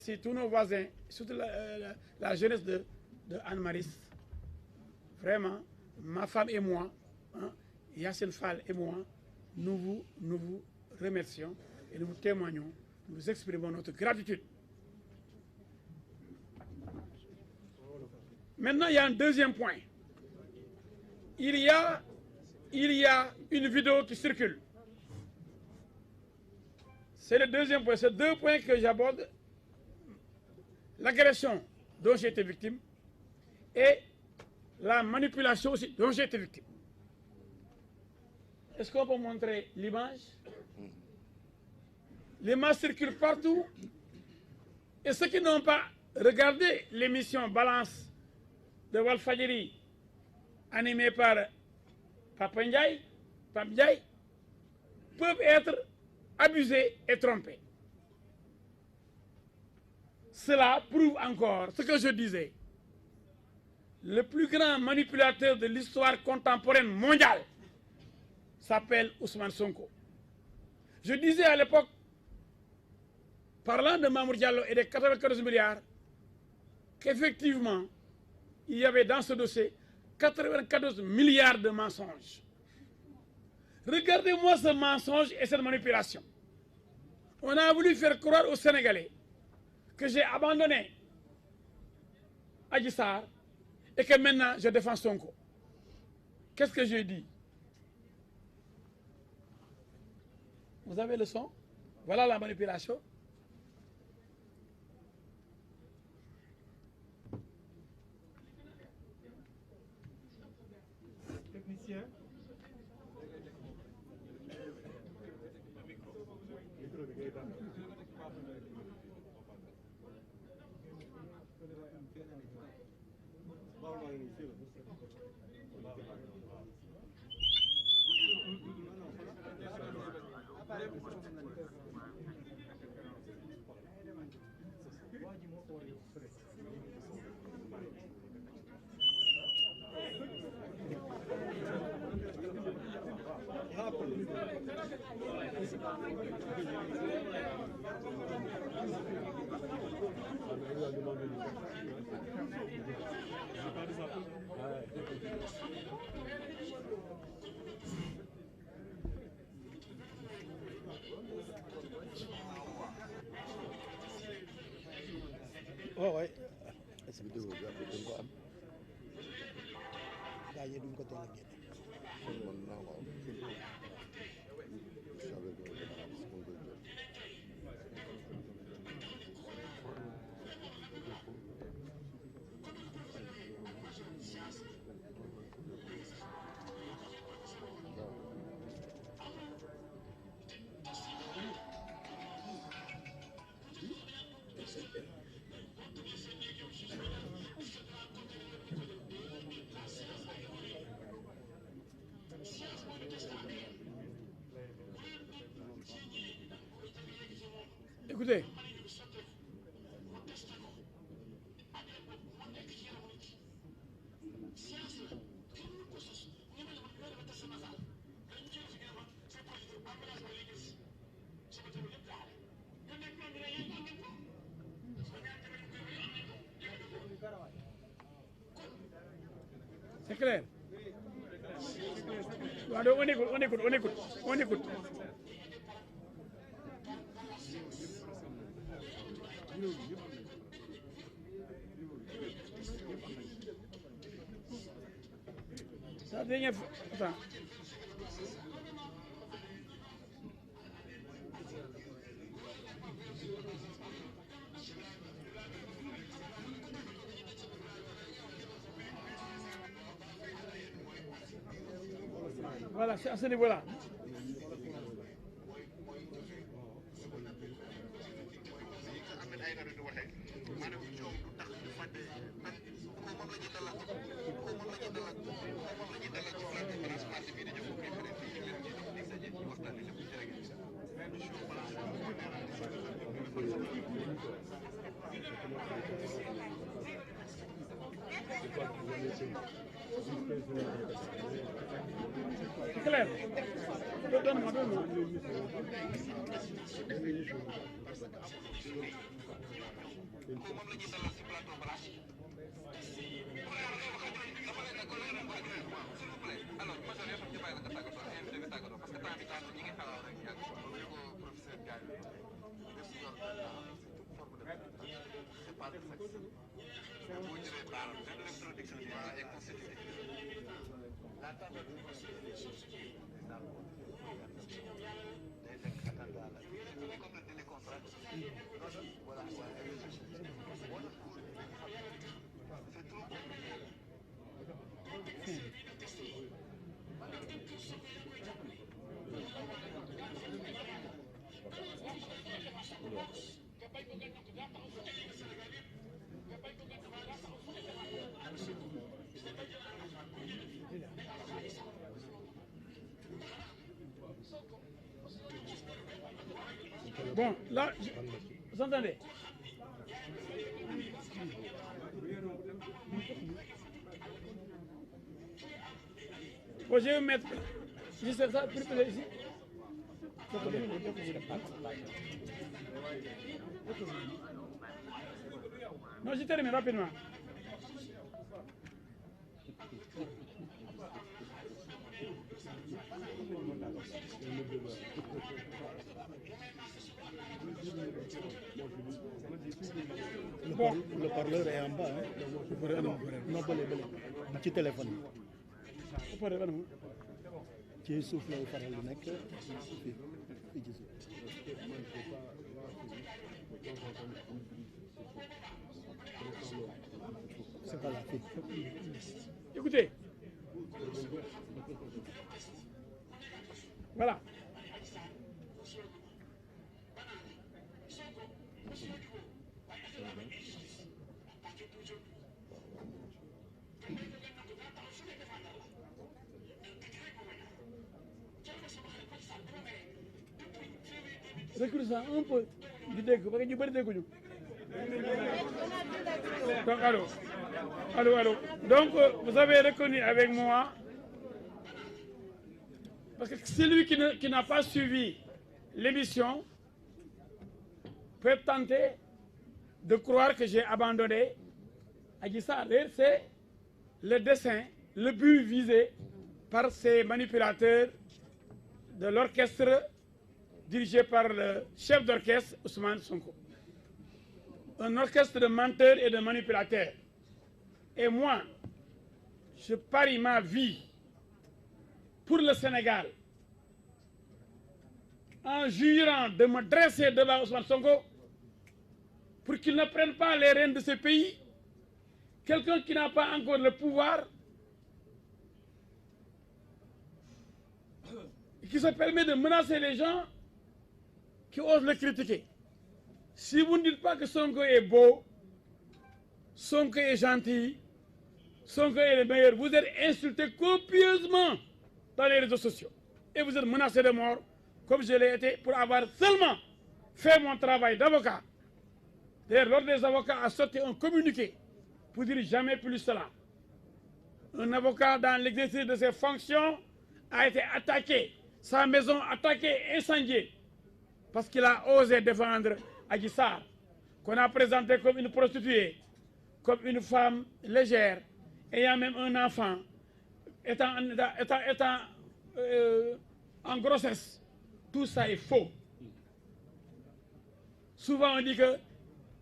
Si tous nos voisins, surtout la jeunesse de Anne-Maris, vraiment, ma femme et moi, hein, Yassine Fall et moi, nous vous remercions et nous vous témoignons, nous vous exprimons notre gratitude. Maintenant, il y a un deuxième point. Il y a une vidéo qui circule. C'est le deuxième point. C'est deux points que j'aborde. L'agression dont j'ai été victime et la manipulation aussi dont j'ai été victime. Est-ce qu'on peut montrer l'image? L'image circule partout. Et ceux qui n'ont pas regardé l'émission Balance de Walfadjri animée par Pape Ndiaye, peuvent être abusés et trompés. Cela prouve encore ce que je disais. Le plus grand manipulateur de l'histoire contemporaine mondiale s'appelle Ousmane Sonko. Je disais à l'époque, parlant de Mamour Diallo et des 94 milliards, qu'effectivement, il y avait dans ce dossier 94 milliards de mensonges. Regardez-moi ce mensonge et cette manipulation. On a voulu faire croire aux Sénégalais que j'ai abandonné Adji Sarr et que maintenant je défends Sonko. Qu'est-ce que j'ai dit? Vous avez le son? Voilà la manipulation. Technicien. Oh ouais. Cette vidéo bi après dañ ko am. Gaa yi duñ ko teel a génne. Man naa ko am. Écoutez, c'est clair. Alors, on écoute. Ça dernière fois. Attends. Voilà, c'est à ce niveau-là. C'est clair. Donne-moi. Bon, là, vous entendez? Bon, je vais mettre juste ça, plus près ici. Non, je termine rapidement. Bon, le parleur est en bas. Hein. Non, ci téléphone bi. ci suuf la faral di nekk fii ci suuf. C'est pas la fille. Écoutez. Voilà. Recule ça un peu du dégg parce que ñu bëri dégguñu. Donc allô. Donc vous avez reconnu avec moi parce que celui qui n'a pas suivi l'émission peut tenter de croire que j'ai abandonné Adji Sarr. C'est le dessein, le but visé par ces manipulateurs de l'orchestre dirigé par le chef d'orchestre Ousmane Sonko. Un orchestre de menteurs et de manipulateurs. Et moi, je parie ma vie pour le Sénégal en jurant de me dresser devant Ousmane Sonko pour qu'il ne prenne pas les rênes de ce pays. Quelqu'un qui n'a pas encore le pouvoir, qui se permet de menacer les gens qui osent le critiquer. Si vous ne dites pas que Sonko est beau, Sonko est gentil, Sonko est le meilleur, vous êtes insulté copieusement dans les réseaux sociaux. Et vous êtes menacé de mort, comme je l'ai été, pour avoir seulement fait mon travail d'avocat. D'ailleurs, l'ordre des avocats a sorti un communiqué pour dire jamais plus cela. Un avocat, dans l'exercice de ses fonctions, a été attaqué, sa maison attaquée, incendiée, parce qu'il a osé défendre Adji Sarr, qu'on a présenté comme une prostituée, comme une femme légère, ayant même un enfant, étant en grossesse. Tout ça est faux. Souvent on dit que,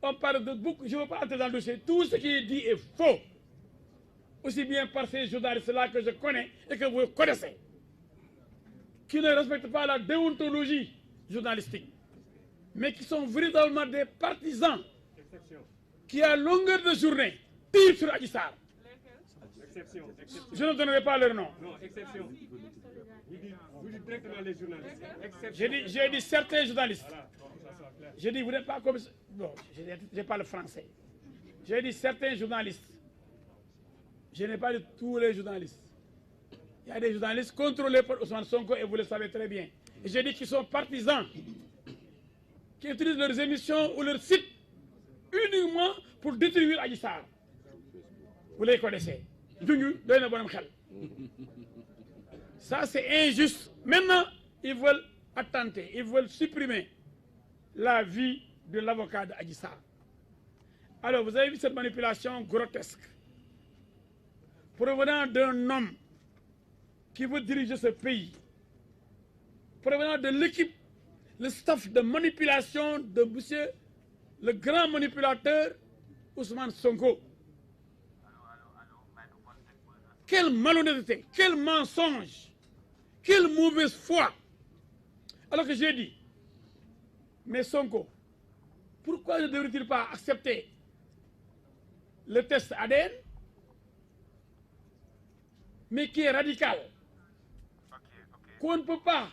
on parle de beaucoup, je ne veux pas entrer dans le dossier, tout ce qui est dit est faux. Aussi bien par ces journalistes-là que je connais et que vous connaissez, qui ne respectent pas la déontologie journalistique, mais qui sont véritablement des partisans qui, à longueur de journée, tirent sur Adji Sarr. Je ne donnerai pas leur nom. Non, exception. Vous dites directement les journalistes. J'ai dit certains journalistes. J'ai dit, vous n'êtes pas comme... Bon, je parle français. J'ai dit certains journalistes. Je n'ai pas dit tous les journalistes. Il y a des journalistes contrôlés par Ousmane Sonko et vous le savez très bien. Et j'ai dit qu'ils sont partisans, qui utilisent leurs émissions ou leurs sites uniquement pour détruire Adji Sarr. Vous les connaissez. Ça, c'est injuste. Maintenant, ils veulent attenter, ils veulent supprimer la vie de l'avocat d'Adji Sarr. Alors, vous avez vu cette manipulation grotesque provenant d'un homme qui veut diriger ce pays, provenant de l'équipe, le staff de manipulation de monsieur le grand manipulateur Ousmane Sonko. Quelle malhonnêteté, quel mensonge, quelle mauvaise foi. Alors que j'ai dit, mais Sonko, pourquoi ne devrait-il pas accepter le test ADN, mais qui est radical, qu'on ne peut pas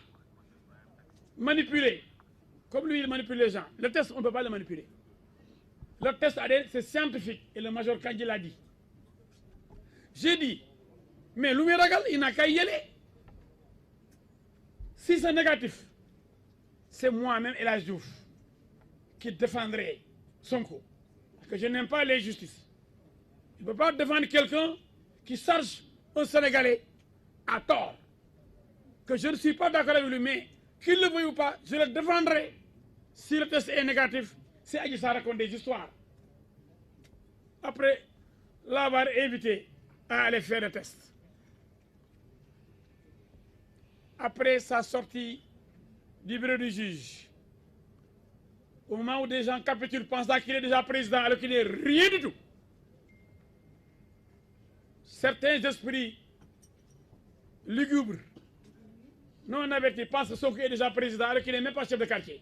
manipuler, comme lui il manipule les gens. Le test, on ne peut pas le manipuler. Le test ADN, c'est scientifique, et le major Kandji l'a dit. J'ai dit, mais Loumiragal, il n'a qu'à y aller. Si c'est négatif, c'est moi-même El Hadji Diouf qui défendrai Sonko. Parce que je n'aime pas l'injustice. Il ne peut pas défendre quelqu'un qui charge un Sénégalais à tort. Que je ne suis pas d'accord avec lui, mais qu'il le veuille ou pas, je le défendrai. Si le test est négatif, c'est Adji Sarr raconte des histoires. Après l'avoir invité à aller faire le test. Après sa sortie du bureau du juge, au moment où des gens capitulent pensant qu'il est déjà président alors qu'il n'est rien du tout, certains esprits lugubres, non avertis, pensent que Sonko est déjà président alors qu'il n'est même pas chef de quartier.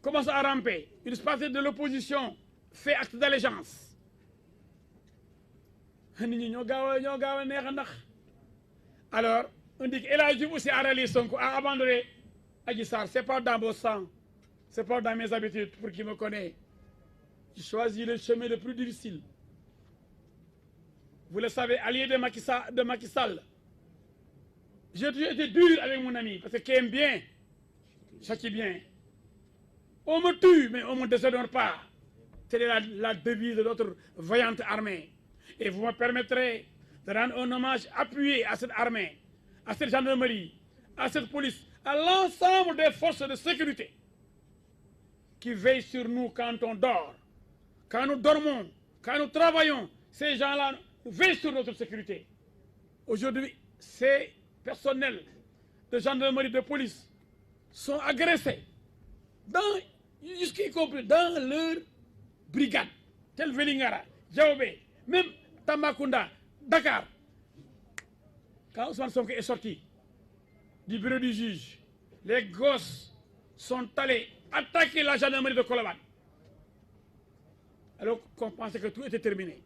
Commence à ramper. Une partie de l'opposition fait acte d'allégeance. Alors, on dit qu'El Hadji Diouf aussi a rallié Sonko, a abandonné Adji Sarr. Ce n'est pas dans vos sangs, ce n'est pas dans mes habitudes, pour qui me connaît. J'ai choisi le chemin le plus difficile. Vous le savez, allié de Macky Sall. J'ai toujours été dur avec mon ami, parce que qui aime bien, châtie bien. On me tue, mais on ne me déshonore pas. C'est la devise de notre vaillante armée. Et vous me permettrez de rendre un hommage appuyé à cette armée, à cette gendarmerie, à cette police, à l'ensemble des forces de sécurité qui veillent sur nous quand on dort, quand nous dormons, quand nous travaillons. Ces gens-là veillent sur notre sécurité. Aujourd'hui, ces personnels de gendarmerie, de police sont agressés, jusqu'y compris dans leur brigade, tel Vélingara, Diaobé, même Tambacounda, Dakar. Quand Ousmane Sonko est sorti du bureau du juge, les gosses sont allés attaquer la gendarmerie de Colobane. Alors qu'on pensait que tout était terminé.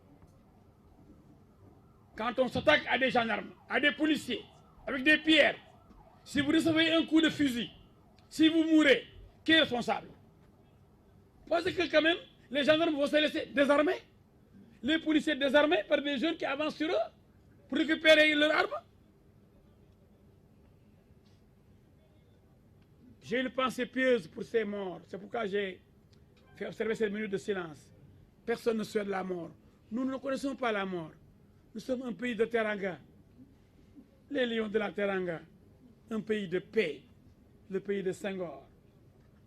Quand on s'attaque à des gendarmes, à des policiers, avec des pierres, si vous recevez un coup de fusil, si vous mourrez, qui est responsable? Parce que quand même, les gendarmes vont se laisser désarmer. Les policiers désarmés par des jeunes qui avancent sur eux pour récupérer leurs armes. J'ai une pensée pieuse pour ces morts. C'est pourquoi j'ai fait observer cette minute de silence. Personne ne souhaite la mort. Nous ne connaissons pas la mort. Nous sommes un pays de Teranga. Les lions de la Teranga. Un pays de paix. Le pays de Senghor.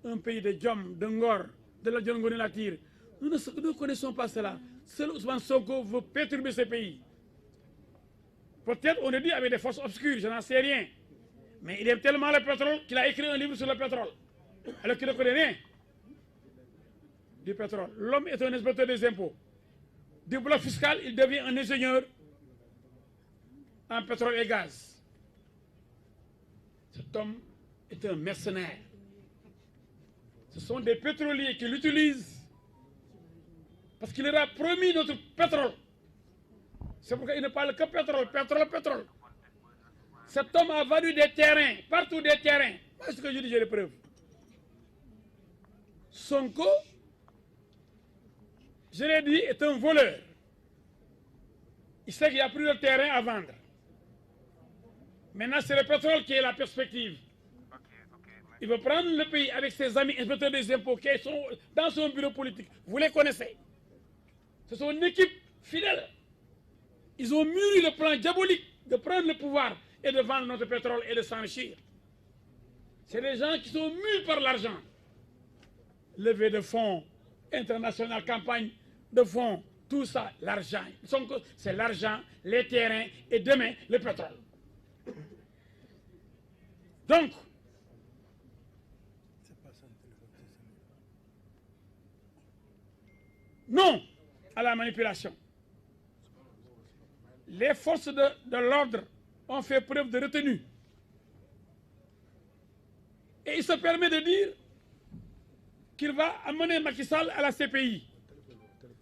Un pays de Djom, de Ngor, de la Djongone Latir. Nous ne connaissons pas cela. Seul Ousmane Sonko veut perturber ce pays. Peut-être on le dit avec des forces obscures, je n'en sais rien. Mais il aime tellement le pétrole qu'il a écrit un livre sur le pétrole. Alors qu'il ne connaît rien du pétrole. L'homme est un inspecteur des impôts. Du bloc fiscal, il devient un ingénieur en pétrole et gaz. Cet homme est un mercenaire. Ce sont des pétroliers qui l'utilisent parce qu'il leur a promis notre pétrole. C'est pourquoi il ne parle que pétrole, pétrole, pétrole. Cet homme a vendu des terrains, partout des terrains. Moi, ce que je dis, j'ai les preuves. Sonko, je l'ai dit, est un voleur. Il sait qu'il n'y a plus de terrain à vendre. Maintenant, c'est le pétrole qui est la perspective. Il veut prendre le pays avec ses amis inspecteurs des impôts qui sont dans son bureau politique. Vous les connaissez. Ce sont une équipe fidèle. Ils ont mûri le plan diabolique de prendre le pouvoir et de vendre notre pétrole et de s'enrichir. C'est des gens qui sont mus par l'argent. levée de fonds internationale, campagne de fonds, tout ça, l'argent. C'est l'argent, les terrains et demain, le pétrole. Donc, non à la manipulation. Les forces de l'ordre ont fait preuve de retenue. Et il se permet de dire qu'il va amener Macky Sall à la CPI.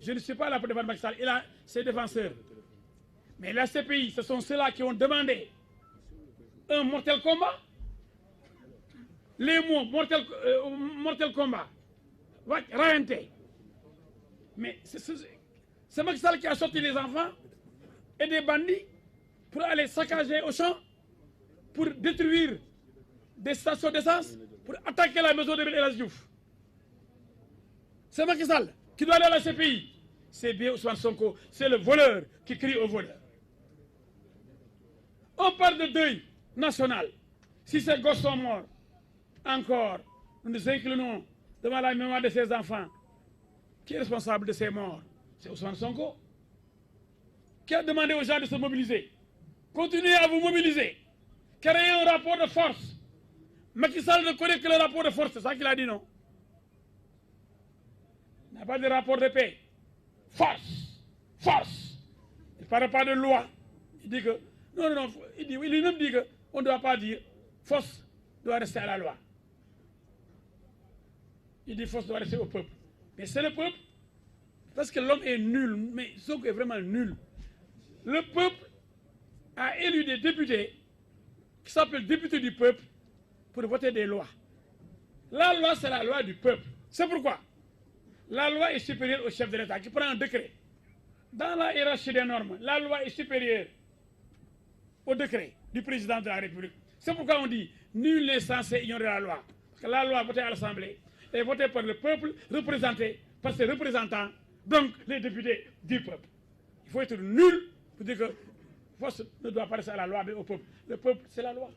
Je ne suis pas là pour défendre Macky Sall, il a ses défenseurs. Mais la CPI, ce sont ceux-là qui ont demandé un mortel combat. Les mots mortel combat, Rayante. Mais c'est Macky Sall qui a sorti les enfants et des bandits pour aller saccager au champ, pour détruire des stations d'essence, pour attaquer la maison de El Hadji Diouf. C'est Macky Sall qui doit aller à la CPI. C'est bien Ousmane Sonko, c'est le voleur qui crie au voleur. On parle de deuil national. Si ces gosses sont morts, encore, nous nous inclinons devant la mémoire de ces enfants. Qui est responsable de ces morts? C'est Ousmane Sonko. Qui a demandé aux gens de se mobiliser? Continuez à vous mobiliser. Créez un rapport de force. Macky Sall ne connaît que le rapport de force, c'est ça qu'il a dit, non? Il n'y a pas de rapport de paix. Force. Force. Il ne parle pas de loi. Il dit que... Non, il lui-même dit qu'on ne doit pas dire force doit rester à la loi. Il dit force doit rester au peuple. Mais c'est le peuple. Parce que l'homme est nul. Mais Sonko est vraiment nul. Le peuple a élu des députés qui s'appellent députés du peuple pour voter des lois. La loi, c'est la loi du peuple. C'est pourquoi la loi est supérieure au chef de l'État qui prend un décret. Dans la hiérarchie des normes, la loi est supérieure au décret du président de la République. C'est pourquoi on dit nul n'est censé ignorer la loi. Parce que la loi votée à l'Assemblée est votée par le peuple, représentée par ses représentants, donc les députés du peuple. Il faut être nul pour dire que force ne doit pas rester à la loi, mais au peuple. Le peuple, c'est la loi.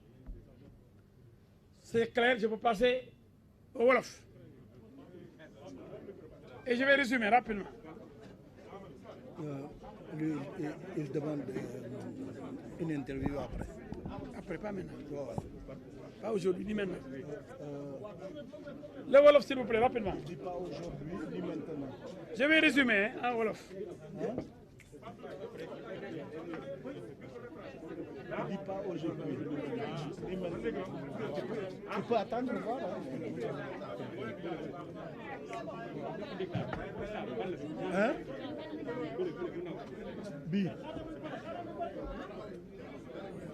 C'est clair, je peux passer au Wolof. Et je vais résumer rapidement. Lui, il demande une interview après. Après, pas maintenant. Ouais. Pas aujourd'hui, ni maintenant. Le Wolof, s'il vous plaît, rapidement. Je dis pas aujourd'hui, ni maintenant. Je vais résumer en Wolof. Hein? Je dis pas aujourd'hui, ni maintenant. Tu peux attendre, voilà. Hein? Bi.